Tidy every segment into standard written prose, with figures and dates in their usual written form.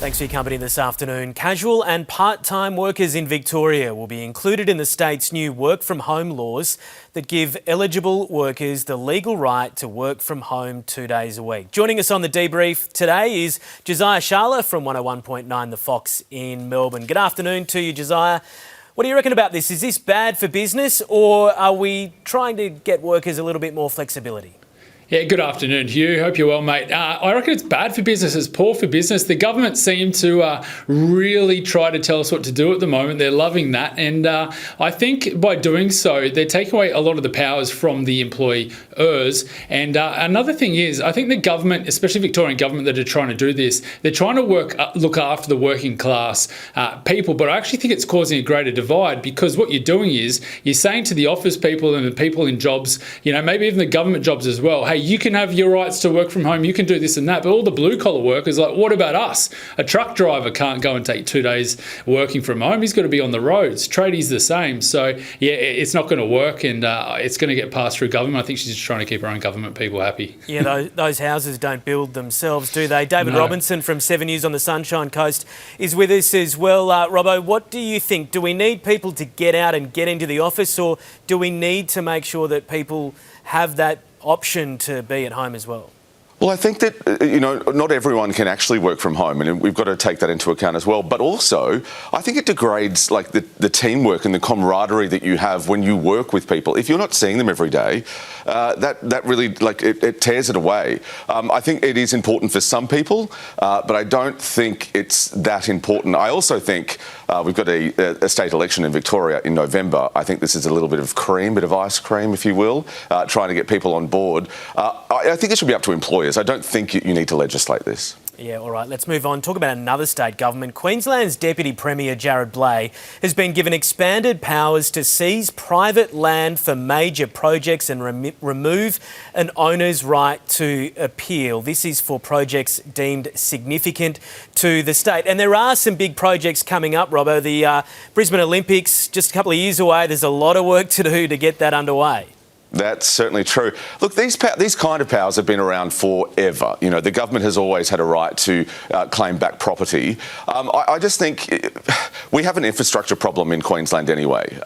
Thanks for your company this afternoon. Casual and part-time workers in Victoria will be included in the state's new work-from-home laws that give eligible workers the legal right to work from home 2 days a week. Joining us on the debrief today is Josiah Sharla from 101.9 The Fox in Melbourne. Good afternoon to you, Josiah. What do you reckon about this? Is this bad for business, or are we trying to get workers a little bit more flexibility? Yeah, good afternoon, Hugh. Hope you're well, mate. I reckon it's bad for business. It's poor for business. The government seem to really try to tell us what to do at the moment. They're loving that. And I think by doing so, they're taking away a lot of the powers from the employers. And another thing is, I think the government, especially Victorian government that are trying to do this, they're trying to look after the working class people. But I actually think it's causing a greater divide, because what you're doing is you're saying to the office people and the people in jobs, maybe even the government jobs as well, hey, you can have your rights to work from home, you can do this and that, but all the blue-collar workers, like, what about us? A truck driver can't go and take 2 days working from home. He's got to be on the roads. Tradies the same. So, yeah, it's not going to work, and it's going to get passed through government. I think she's just trying to keep her own government people happy. Yeah, those houses don't build themselves, do they? David Robinson from 7 News on the Sunshine Coast is with us as well. Robbo, what do you think? Do we need people to get out and get into the office, or do we need to make sure that people have that option to be at home as well? Well, I think that, not everyone can actually work from home, and we've got to take that into account as well. But also, I think it degrades the teamwork and the camaraderie that you have when you work with people. If you're not seeing them every day, that really, it tears it away. I think it is important for some people, but I don't think it's that important. I also think we've got a state election in Victoria in November. I think this is a little bit of bit of ice cream, if you will, trying to get people on board. I think it should be up to employers. I don't think you need to legislate this. Yeah, all right, let's move on. Talk about another state government. Queensland's Deputy Premier Jarrod Bleijie has been given expanded powers to seize private land for major projects and remove an owner's right to appeal. This is for projects deemed significant to the state. And there are some big projects coming up, Robbo. The Brisbane Olympics, just a couple of years away. There's a lot of work to do to get that underway. That's certainly true. Look, these kind of powers have been around forever. The government has always had a right to claim back property. I just think we have an infrastructure problem in Queensland anyway.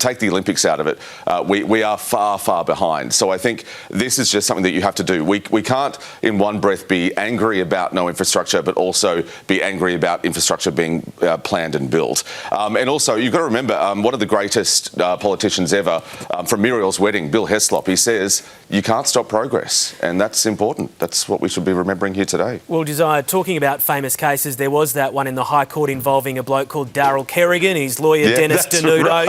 Take the Olympics out of it, we are far, far behind. So I think this is just something that you have to do. We can't in one breath be angry about no infrastructure, but also be angry about infrastructure being planned and built. And also, you've got to remember, one of the greatest politicians ever, from Muriel's wedding, Bill Heslop, he says you can't stop progress, and that's important. That's what we should be remembering here today. Well, Josiah, talking about famous cases, there was that one in the High Court involving a bloke called Daryl Kerrigan, his lawyer Dennis Denudo,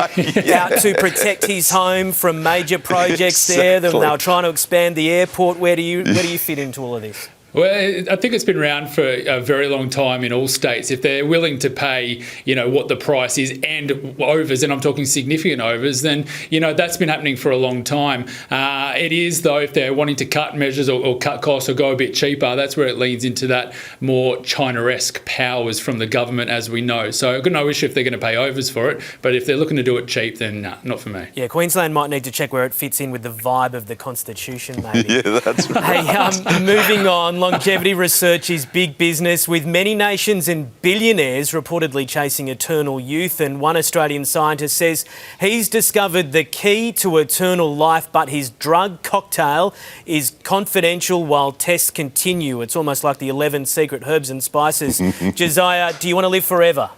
out to protect his home from major projects there. They were trying to expand the airport. Where do you fit into all of this? Well, I think it's been around for a very long time in all states. If they're willing to pay, what the price is and overs, and I'm talking significant overs, then, that's been happening for a long time. It is, though, if they're wanting to cut measures or cut costs or go a bit cheaper, that's where it leans into that more China-esque powers from the government, as we know. So I've got no issue if they're going to pay overs for it, but if they're looking to do it cheap, then not for me. Yeah, Queensland might need to check where it fits in with the vibe of the Constitution, maybe. Yeah, that's right. Hey, moving on. Longevity research is big business, with many nations and billionaires reportedly chasing eternal youth. And one Australian scientist says he's discovered the key to eternal life, but his drug cocktail is confidential while tests continue. It's almost like the 11 secret herbs and spices. Josiah, do you want to live forever?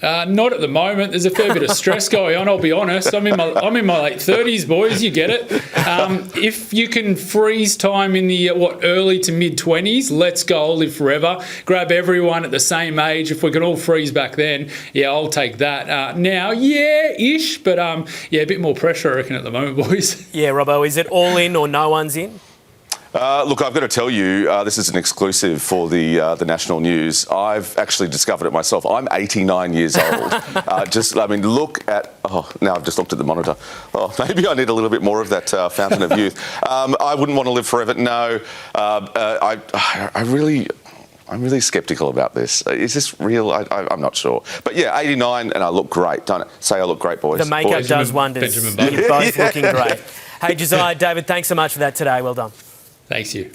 Not at the moment. There's a fair bit of stress going on, I'll be honest. I'm in my late 30s, boys, you get it. If you can freeze time in the early to mid 20s, let's go. I'll live forever. Grab everyone at the same age. If we can all freeze back then, yeah, I'll take that. Now, yeah-ish, but a bit more pressure, I reckon, at the moment, boys. Yeah, Robbo, is it all in or no one's in? Look, I've got to tell you, this is an exclusive for the national news. I've actually discovered it myself. I'm 89 years old. Look at... Oh, now I've just looked at the monitor. Oh, maybe I need a little bit more of that fountain of youth. I wouldn't want to live forever. No, I'm really sceptical about this. Is this real? I'm not sure. But yeah, 89 and I look great, don't it? Say I look great, boys. The makeup does wonders. You're both looking great. Hey, Josiah, David, thanks so much for that today. Well done. Thanks, you.